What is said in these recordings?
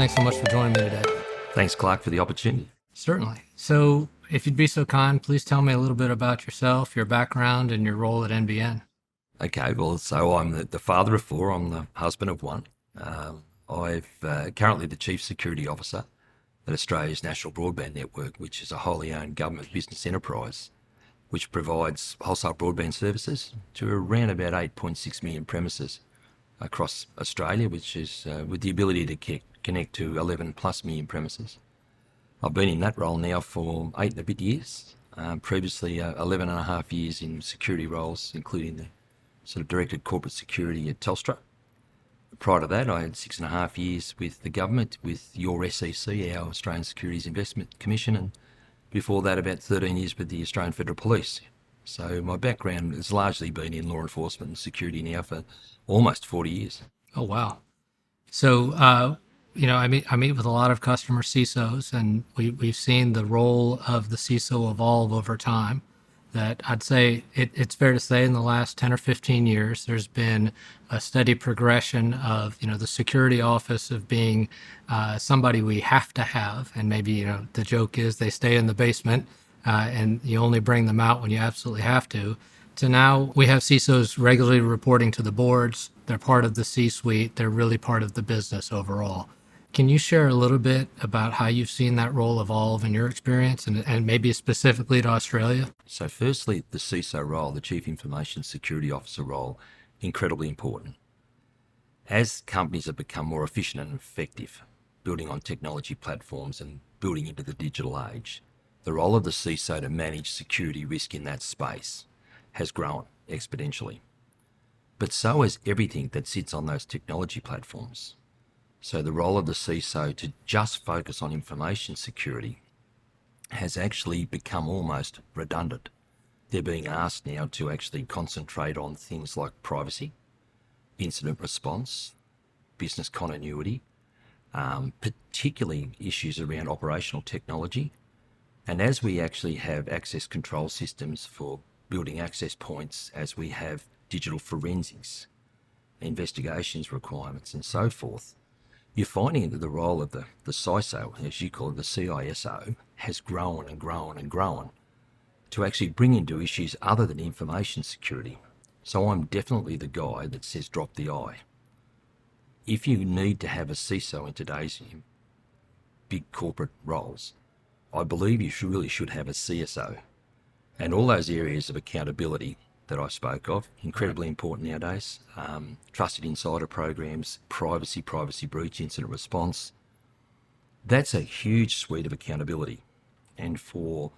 thanks so much for joining me today. Thanks, Clarke, for the opportunity. Certainly. So, if you'd be so kind, please tell me a little bit about yourself, your background, and your role at NBN. Okay, well, so I'm the father of four. I'm the husband of one. I'm currently the Chief Security Officer at Australia's National Broadband Network, which is a wholly owned government business enterprise, which provides wholesale broadband services to around about 8.6 million premises across Australia, which is with the ability to connect to 11 plus million premises. I've been in that role now for 8 and a bit years. Previously, 11 and a half years in security roles, including the sort of directed corporate security at Telstra. Prior to that, I had 6.5 years with the government, with your SEC, our Australian Securities Investment Commission, and before that, about 13 years with the Australian Federal Police. So my background has largely been in law enforcement and security now for almost 40 years. Oh, wow. So, I meet with a lot of customer CISOs, and we've seen the role of the CISO evolve over time. That I'd say it's fair to say in the last 10 or 15 years, there's been a steady progression of, the security office of being somebody we have to have. And maybe, the joke is they stay in the basement and you only bring them out when you absolutely have to now we have CISOs regularly reporting to the boards. They're part of the C-suite. They're really part of the business overall. Can you share a little bit about how you've seen that role evolve in your experience and maybe specifically to Australia? So firstly, the CISO role, the Chief Information Security Officer role, incredibly important. As companies have become more efficient and effective, building on technology platforms and building into the digital age, the role of the CISO to manage security risk in that space has grown exponentially. But so has everything that sits on those technology platforms. So the role of the CISO to just focus on information security has actually become almost redundant. They're being asked now to actually concentrate on things like privacy, incident response, business continuity, particularly issues around operational technology. And as we actually have access control systems for building access points, as we have digital forensics, investigations requirements and so forth, you're finding that the role of the CISO, as you call it, the CISO, has grown and grown and grown to actually bring into issues other than information security. So I'm definitely the guy that says drop the I. If you need to have a CISO in today's big corporate roles, I believe you really should have a CSO. And all those areas of accountability that I spoke of, incredibly important nowadays. Trusted insider programs, privacy breach, incident response. That's a huge suite of accountability. And for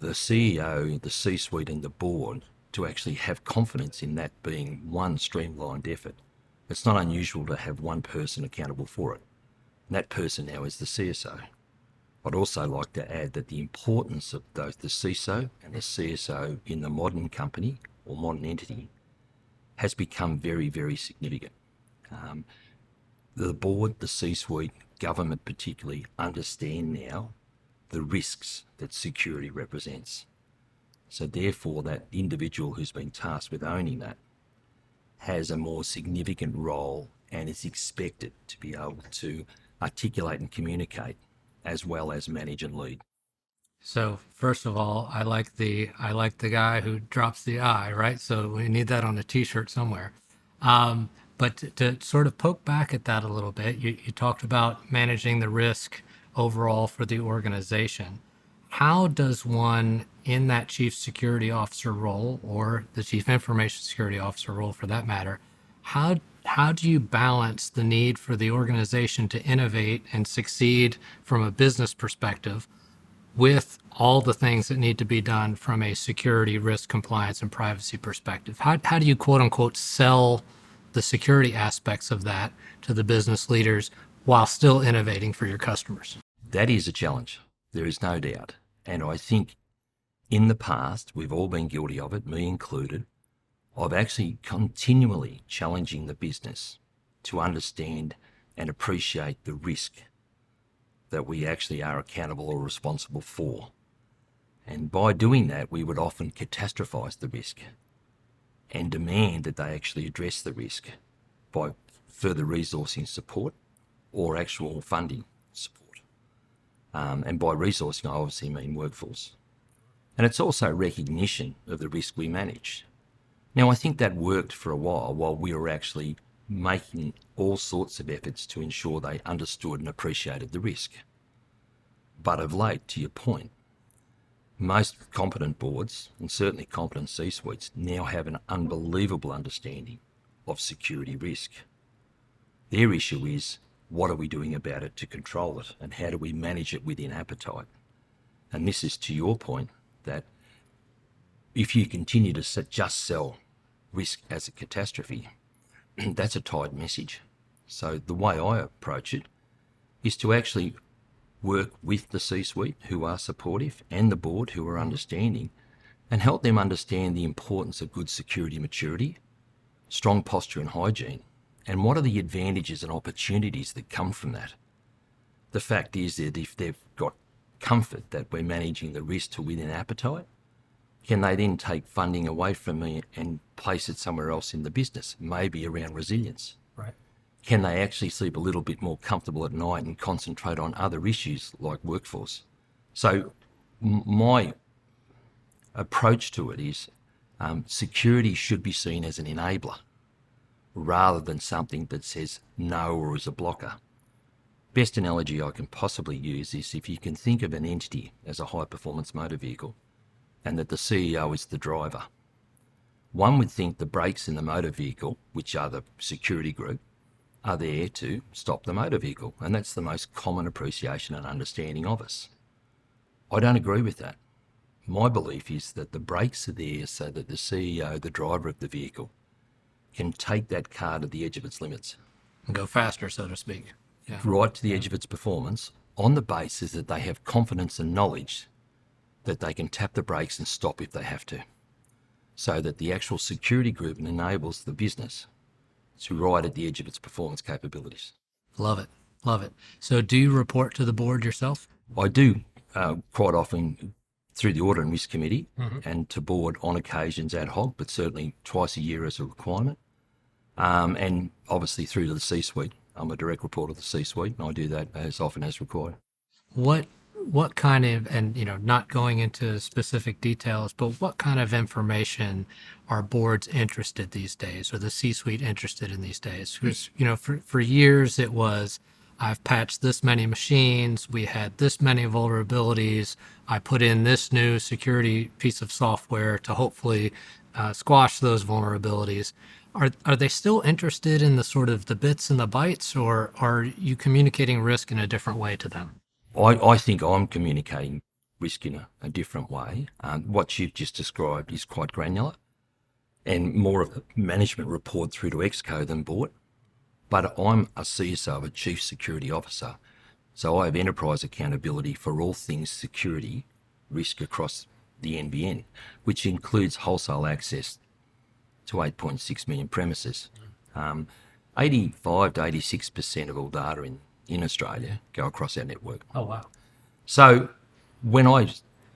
the CEO, the C-suite and the board to actually have confidence in that being one streamlined effort, it's not unusual to have one person accountable for it. And that person now is the CSO. I'd also like to add that the importance of both the CISO and the CSO in the modern company or modern entity has become very, very significant. The board, the C-suite, government particularly, understand now the risks that security represents. So therefore, that individual who's been tasked with owning that has a more significant role and is expected to be able to articulate and communicate as well as manage and lead. So first of all, I like the guy who drops the I, right? So we need that on a T-shirt somewhere. But to sort of poke back at that a little bit, you talked about managing the risk overall for the organization. How does one in that chief security officer role, or the chief information security officer role for that matter, how do you balance the need for the organization to innovate and succeed from a business perspective with all the things that need to be done from a security, risk, compliance, and privacy perspective? How do you quote unquote sell the security aspects of that to the business leaders while still innovating for your customers? That is a challenge. There is no doubt. And I think in the past, we've all been guilty of it, me included, of actually continually challenging the business to understand and appreciate the risk that we actually are accountable or responsible for. And by doing that, we would often catastrophize the risk and demand that they actually address the risk by further resourcing support or actual funding support. And by resourcing, I obviously mean workforce. And it's also recognition of the risk we manage. Now, I think that worked for a while we were actually making all sorts of efforts to ensure they understood and appreciated the risk. But of late, to your point, most competent boards, and certainly competent C-suites, now have an unbelievable understanding of security risk. Their issue is, what are we doing about it to control it, and how do we manage it within appetite? And this is to your point, that if you continue to just sell risk as a catastrophe, that's a tied message. So the way I approach it is to actually work with the C-suite who are supportive and the board who are understanding, and help them understand the importance of good security maturity, strong posture and hygiene, and what are the advantages and opportunities that come from that. The fact is that if they've got comfort that we're managing the risk to within appetite, can they then take funding away from me and place it somewhere else in the business, maybe around resilience? Right. Can they actually sleep a little bit more comfortable at night and concentrate on other issues like workforce? So my approach to it is security should be seen as an enabler rather than something that says no or is a blocker. Best analogy I can possibly use is if you can think of an entity as a high-performance motor vehicle and that the CEO is the driver. One would think the brakes in the motor vehicle, which are the security group, are there to stop the motor vehicle, and that's the most common appreciation and understanding of us. I don't agree with that. My belief is that the brakes are there so that the CEO, the driver of the vehicle, can take that car to the edge of its limits. And go faster, so to speak. Yeah. Right to the edge of its performance, on the basis that they have confidence and knowledge that they can tap the brakes and stop if they have to. So that the actual security group enables the business to ride at the edge of its performance capabilities. Love it. Love it. So do you report to the board yourself? I do quite often through the Audit and Risk Committee and to board on occasions ad hoc, but certainly twice a year as a requirement. And obviously through to the C-suite. I'm a direct report of the C-suite, and I do that as often as required. What kind of, and not going into specific details, but what kind of information are boards interested these days, or the C-suite interested in these days? Because for years it was, I've patched this many machines, we had this many vulnerabilities, I put in this new security piece of software to hopefully squash those vulnerabilities. Are they still interested in the sort of the bits and the bytes, or are you communicating risk in a different way to them? I think I'm communicating risk in a different way. What you've just described is quite granular and more of a management report through to Exco than board. But I'm a CISO, a Chief Security Officer, so I have enterprise accountability for all things security risk across the NBN, which includes wholesale access to 8.6 million premises. 85 to 86% of all data in Australia go across our network. Oh, wow. So when I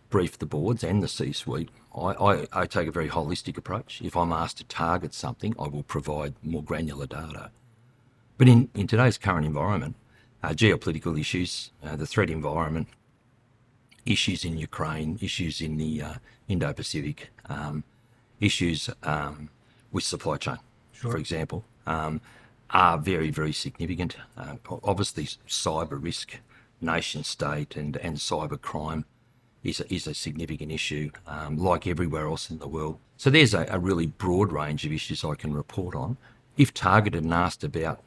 brief the boards and the C-suite, I take a very holistic approach. If I'm asked to target something, I will provide more granular data. But in today's current environment, geopolitical issues, the threat environment, issues in Ukraine, issues in the Indo-Pacific, issues with supply chain, for example, are very, very significant. Obviously, cyber risk, nation state and cyber crime is a significant issue, like everywhere else in the world. So there's a really broad range of issues I can report on. If targeted and asked about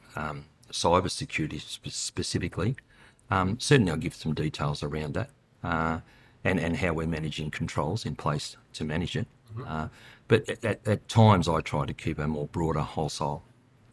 cyber security specifically, certainly I'll give some details around that and how we're managing controls in place to manage it. But at times I try to keep a more broader wholesale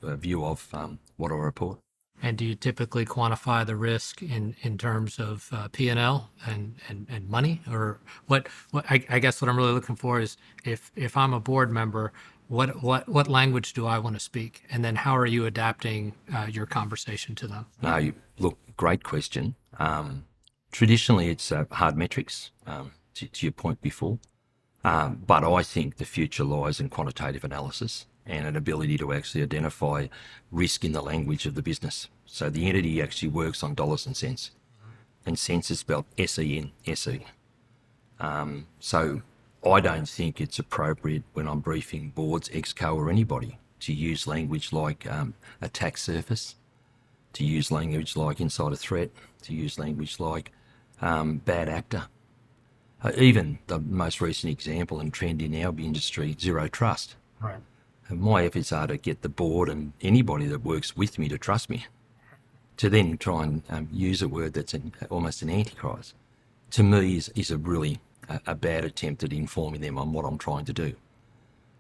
view of what I report. And do you typically quantify the risk in terms of P&L and money? Or what I guess what I'm really looking for is if I'm a board member, what language do I want to speak? And then how are you adapting your conversation to them? No, look, great question. Traditionally, it's hard metrics, to your point before. But I think the future lies in quantitative analysis and an ability to actually identify risk in the language of the business. So the entity actually works on dollars and cents, and cents is spelled S-E-N-S-E. So I don't think it's appropriate when I'm briefing boards, exco or anybody to use language like attack surface, to use language like insider threat, to use language like bad actor. Even the most recent example and trend in our industry, zero trust. Right. And my efforts are to get the board and anybody that works with me to trust me, to then try and use a word that's almost an antichrist, to me is a really a bad attempt at informing them on what I'm trying to do.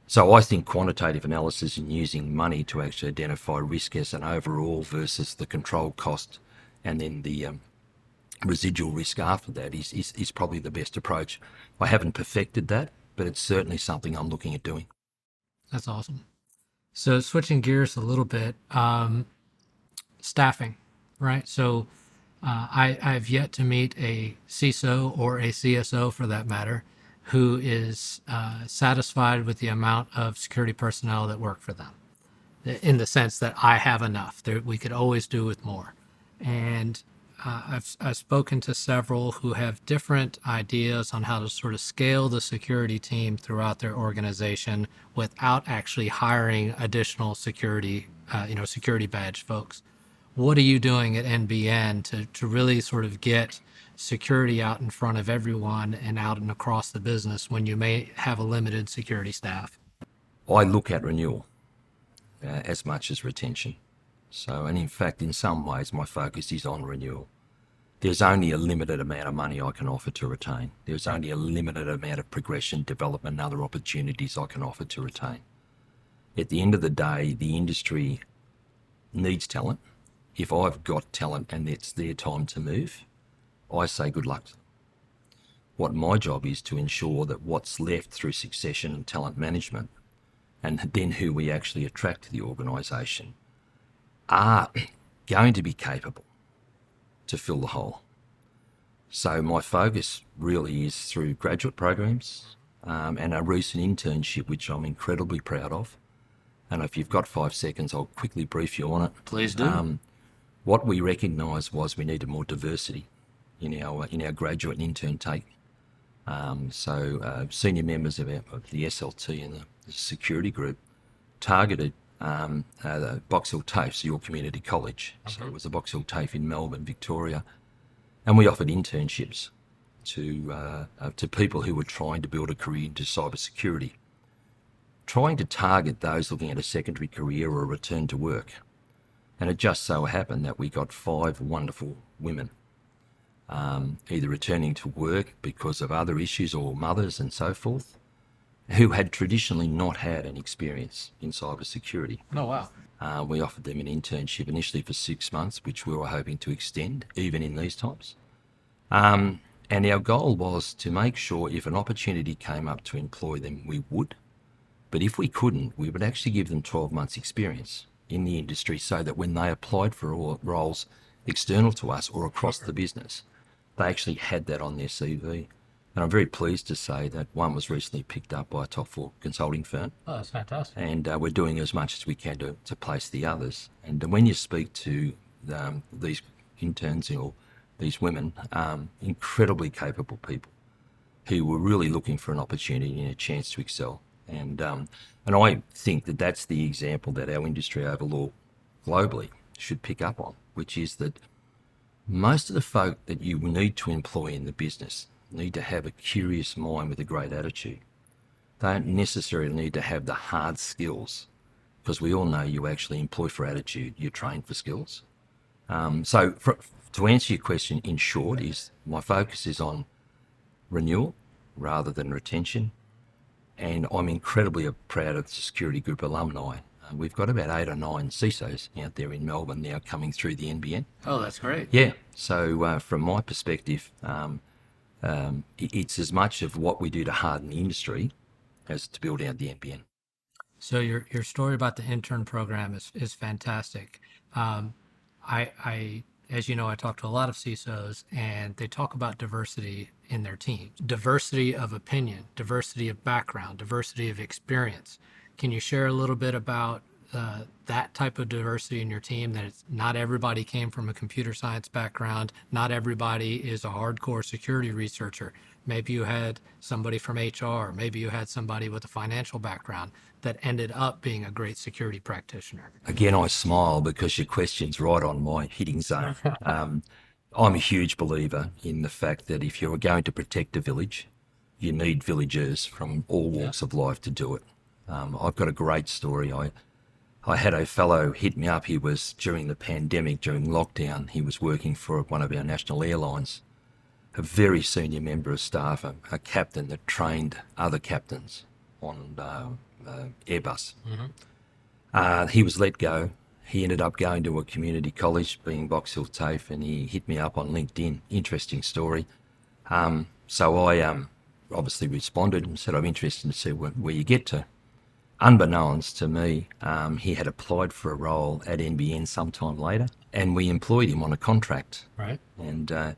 So I think quantitative analysis and using money to actually identify risk as an overall versus the control cost and then the residual risk after that is probably the best approach. I haven't perfected that, but it's certainly something I'm looking at doing. That's awesome. So switching gears a little bit, staffing, right? So I've yet to meet a CISO or a CSO for that matter who is satisfied with the amount of security personnel that work for them, in the sense that I have enough. We could always do with more. And I've spoken to several who have different ideas on how to sort of scale the security team throughout their organization without actually hiring additional security, security badge folks. What are you doing at NBN to really sort of get security out in front of everyone and out and across the business when you may have a limited security staff? I look at renewal as much as retention. So, and in fact, in some ways, my focus is on renewal. There's only a limited amount of money I can offer to retain. There's only a limited amount of progression, development, and other opportunities I can offer to retain. At the end of the day, the industry needs talent. If I've got talent and it's their time to move, I say good luck. What my job is to ensure that what's left through succession and talent management, and then who we actually attract to the organisation, are going to be capable to fill the hole. So my focus really is through graduate programs and a recent internship, which I'm incredibly proud of. And if you've got 5 seconds, I'll quickly brief you on it. Please do. What we recognised was we needed more diversity in our graduate and intern take. So senior members of the SLT and the security group targeted the Box Hill TAFE, York Community College. So it was the Box Hill TAFE in Melbourne, Victoria, and we offered internships to people who were trying to build a career into cybersecurity, trying to target those looking at a secondary career or a return to work. And it just so happened that we got 5 wonderful women, either returning to work because of other issues or mothers and so forth, who had traditionally not had an experience in cybersecurity. Oh, wow. We offered them an internship initially for 6 months, which we were hoping to extend even in these times. And our goal was to make sure if an opportunity came up to employ them, we would. But if we couldn't, we would actually give them 12 months experience in the industry so that when they applied for roles external to us or across the business, they actually had that on their CV. And I'm very pleased to say that one was recently picked up by a top 4 consulting firm. Oh, that's fantastic. And we're doing as much as we can to place the others. And when you speak to these interns or these women, incredibly capable people who were really looking for an opportunity and a chance to excel. And I think that that's the example that our industry overall globally should pick up on, which is that most of the folk that you need to employ in the business need to have a curious mind with a great attitude. They don't necessarily need to have the hard skills, because we all know you actually employ for attitude, you train for skills. To answer your question in short, is my focus is on renewal rather than retention. And I'm incredibly proud of the Security Group alumni. We've got about 8 or 9 CISOs out there in Melbourne now coming through the NBN. Oh, that's great. Yeah. So from my perspective, it's as much of what we do to harden the industry as to build out the NBN. So your story about the intern program is fantastic. I as you know, I talk to a lot of CISOs, and they talk about diversity in their teams, diversity of opinion, diversity of background, diversity of experience. Can you share a little bit about that type of diversity in your team? That it's not everybody came from a computer science background. Not everybody is a hardcore security researcher. Maybe you had somebody from HR. Maybe you had somebody with a financial background that ended up being a great security practitioner. Again, I smile because your question's right on my hitting zone. I'm a huge believer in the fact that if you're going to protect a village, you need villagers from all walks of life to do it. I've got a great story. I had a fellow hit me up. He was during the pandemic, during lockdown. He was working for one of our national airlines, a very senior member of staff, a captain that trained other captains on Airbus. He was let go. He ended up going to a community college, being Box Hill TAFE, and he hit me up on LinkedIn. Interesting story. So I obviously responded and said, I'm interested to see where you get to. Unbeknownst to me, he had applied for a role at NBN sometime later, and we employed him on a contract. Right. And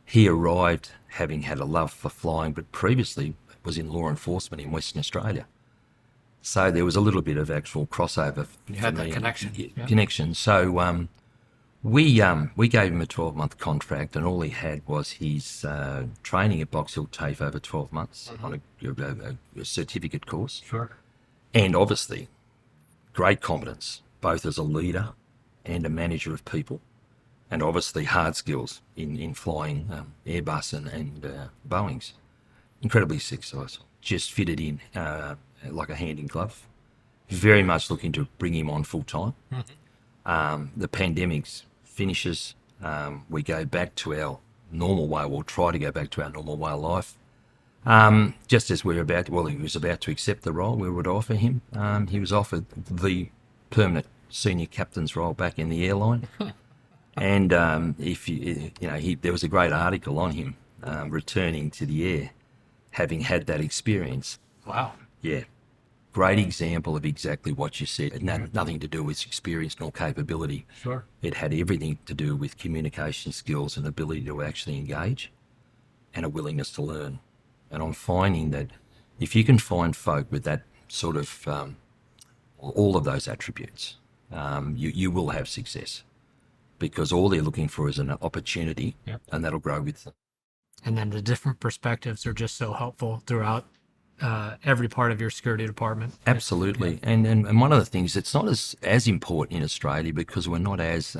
he arrived having had a love for flying, but previously was in law enforcement in Western Australia. So there was a little bit of actual crossover. You had that connection. Connection. So we gave him a 12-month contract, and all he had was his training at Box Hill TAFE over 12 months on a certificate course. Sure. And obviously, great competence, both as a leader and a manager of people, and obviously hard skills in flying Airbus and Boeings. Incredibly successful. Just fitted in like a hand in glove. Very much looking to bring him on full time. The pandemic finishes. We go back to our normal way. We'll try to go back to our normal way of life. Just as he was about to accept the role we would offer him, he was offered the permanent senior captain's role back in the airline. And there was a great article on him returning to the air, having had that experience. Wow. Yeah. Great example of exactly what you said. It had nothing to do with experience nor capability. Sure. It had everything to do with communication skills and ability to actually engage and a willingness to learn. And I'm finding that if you can find folk with that sort of, all of those attributes, you will have success, because all they're looking for is an opportunity, and that'll grow with them. And then the different perspectives are just so helpful throughout every part of your security department. Absolutely. And one of the things, it's not as important in Australia because we're not as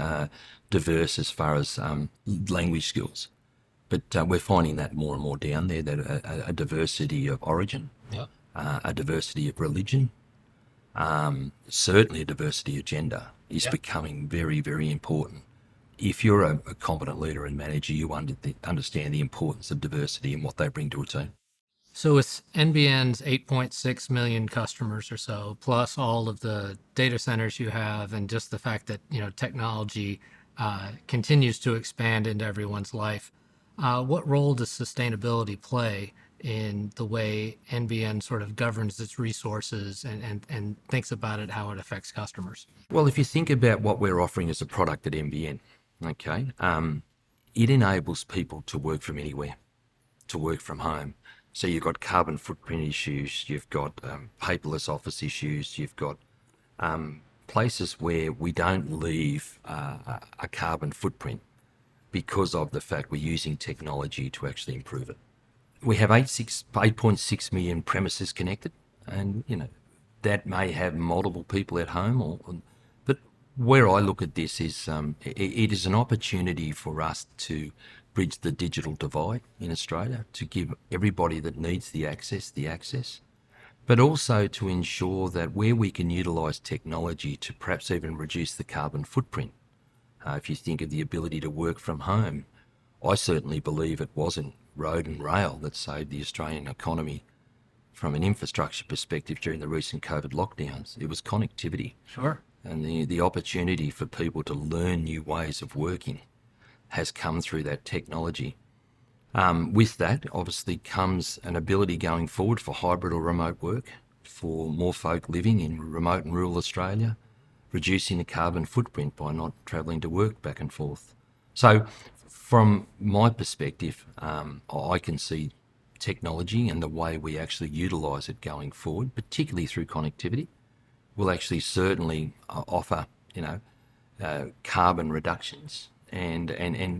diverse as far as language skills. But we're finding that more and more down there, that a diversity of origin, a diversity of religion, certainly a diversity of gender is becoming very, very important. If you're a competent leader and manager, you understand the importance of diversity and what they bring to a team. So with NBN's 8.6 million customers or so, plus all of the data centers you have, and just the fact that technology continues to expand into everyone's life, what role does sustainability play in the way NBN sort of governs its resources and thinks about it, how it affects customers? Well, if you think about what we're offering as a product at NBN, okay, it enables people to work from anywhere, to work from home. So you've got carbon footprint issues, you've got paperless office issues, you've got places where we don't leave a carbon footprint because of the fact we're using technology to actually improve it. We have 8.6 million premises connected, and that may have multiple people at home, but where I look at this is it is an opportunity for us to bridge the digital divide in Australia, to give everybody that needs the access, but also to ensure that where we can utilise technology to perhaps even reduce the carbon footprint. If you think of the ability to work from home, I certainly believe it wasn't road and rail that saved the Australian economy from an infrastructure perspective during the recent COVID lockdowns. It was connectivity. Sure. And the opportunity for people to learn new ways of working has come through that technology. With that, obviously, comes an ability going forward for hybrid or remote work, for more folk living in remote and rural Australia, reducing the carbon footprint by not travelling to work back and forth. So from my perspective, I can see technology and the way we actually utilise it going forward, particularly through connectivity, will actually certainly offer, carbon reductions and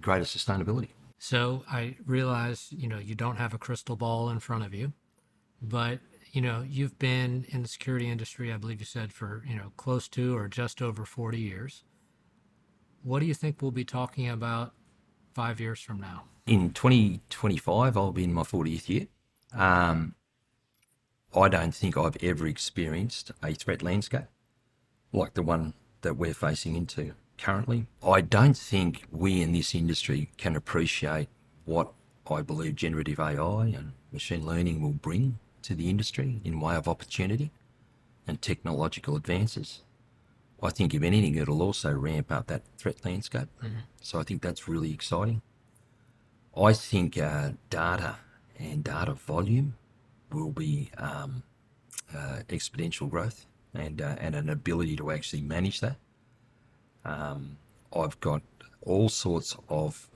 greater sustainability. So I realize, you don't have a crystal ball in front of you, but you've been in the security industry, I believe you said, for close to or just over 40 years. What do you think we'll be talking about 5 years from now? In 2025, I'll be in my 40th year. I don't think I've ever experienced a threat landscape like the one that we're facing into currently. I don't think we in this industry can appreciate what I believe generative AI and machine learning will bring to the industry in way of opportunity and technological advances. I think if anything, it'll also ramp up that threat landscape. So I think that's really exciting. I think data and data volume will be exponential growth and an ability to actually manage that. I've got all sorts of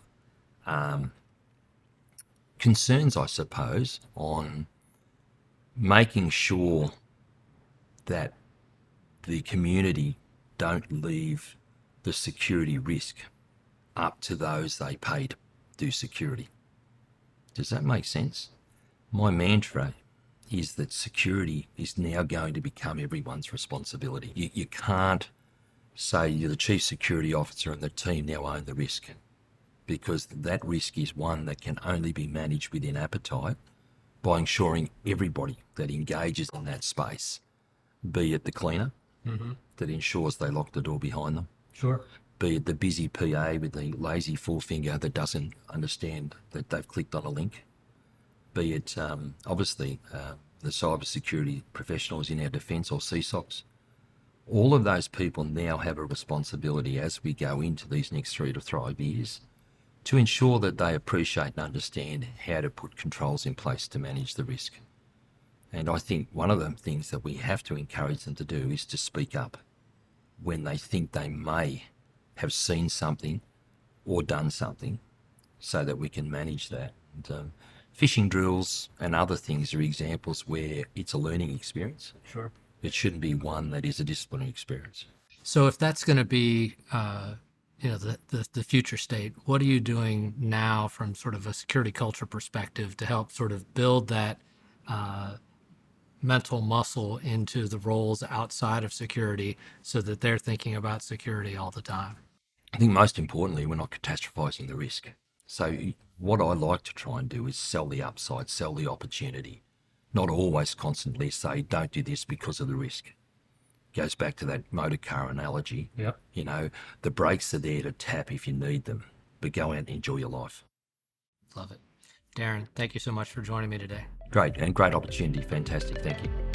concerns, I suppose, on making sure that the community don't leave the security risk up to those they pay to do security. Does that make sense? My mantra is that security is now going to become everyone's responsibility. You can't say you're the chief security officer and the team now own the risk, because that risk is one that can only be managed within appetite by ensuring everybody that engages in that space, be it the cleaner that ensures they lock the door behind them, Sure. be it the busy PA with the lazy forefinger that doesn't understand that they've clicked on a link, be it obviously the cybersecurity professionals in our defence or CSOCs. All of those people now have a responsibility as we go into these next 3 to 5 years to ensure that they appreciate and understand how to put controls in place to manage the risk. And I think one of the things that we have to encourage them to do is to speak up when they think they may have seen something or done something, so that we can manage that. And, phishing drills and other things are examples where it's a learning experience. Sure. It shouldn't be one that is a disciplinary experience. So if that's going to be, the future state, what are you doing now from sort of a security culture perspective to help sort of build that mental muscle into the roles outside of security so that they're thinking about security all the time? I think most importantly, we're not catastrophizing the risk. So what I like to try and do is sell the upside, sell the opportunity, not always constantly say, don't do this because of the risk. Goes back to that motor car analogy. Yep. The brakes are there to tap if you need them, but go out and enjoy your life. Love it. Darren, thank you so much for joining me today. Great, and great opportunity. Fantastic. Thank you.